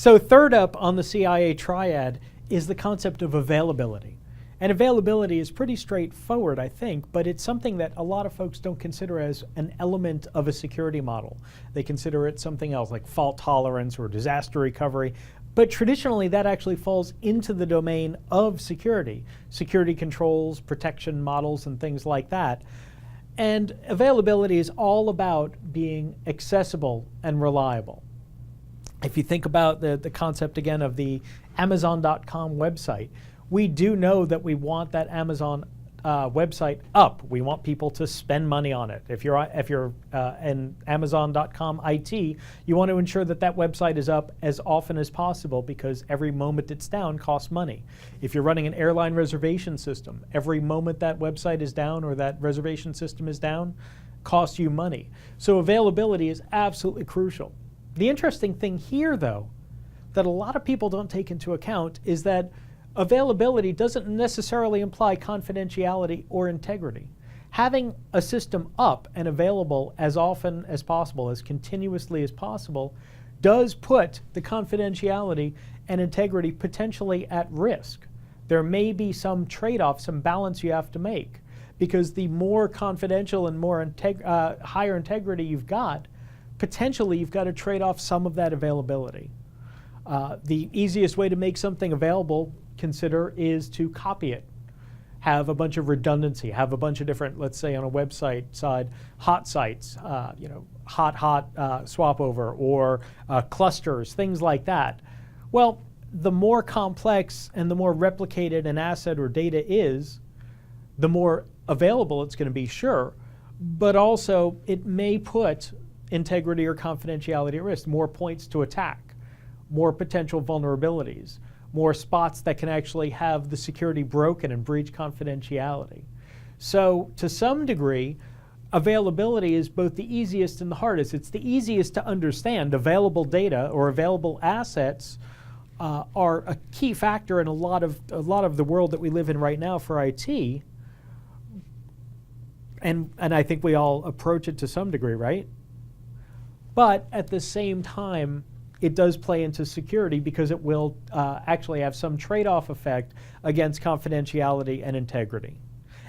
So third up on the CIA triad is the concept of availability. And availability is pretty straightforward, I think, but it's something that a lot of folks don't consider as an element of a security model. They consider it something else like fault tolerance or disaster recovery. But traditionally, that actually falls into the domain of security, security controls, protection models, and things like that. And availability is all about being accessible and reliable. If you think about the concept again of the Amazon.com website, we do know that we want that Amazon website up. We want people to spend money on it. If you're in Amazon.com IT, you want to ensure that that website is up as often as possible because every moment it's down costs money. If you're running an airline reservation system, every moment that website is down or that reservation system is down costs you money. So availability is absolutely crucial. The interesting thing here, though, that a lot of people don't take into account is that availability doesn't necessarily imply confidentiality or integrity. Having a system up and available as often as possible, as continuously as possible, does put the confidentiality and integrity potentially at risk. There may be some trade-off, some balance you have to make, because the more confidential and more higher integrity you've got, potentially you've got to trade off some of that availability. The easiest way to make something available, consider, is to copy it. Have a bunch of redundancy, have a bunch of different, let's say on a website side, hot sites, hot swap over, or clusters, things like that. Well, the more complex and the more replicated an asset or data is, the more available it's going to be, sure, but also it may put integrity or confidentiality at risk, more points to attack, more potential vulnerabilities, more spots that can actually have the security broken and breach confidentiality. So to some degree, availability is both the easiest and the hardest. It's the easiest to understand. Available data or available assets are a key factor in a lot of the world that we live in right now for IT. And I think we all approach it to some degree, right? But at the same time, it does play into security because it will actually have some trade-off effect against confidentiality and integrity.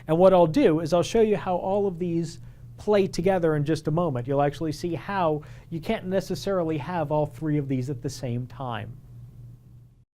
And what I'll do is I'll show you how all of these play together in just a moment. You'll actually see how you can't necessarily have all three of these at the same time.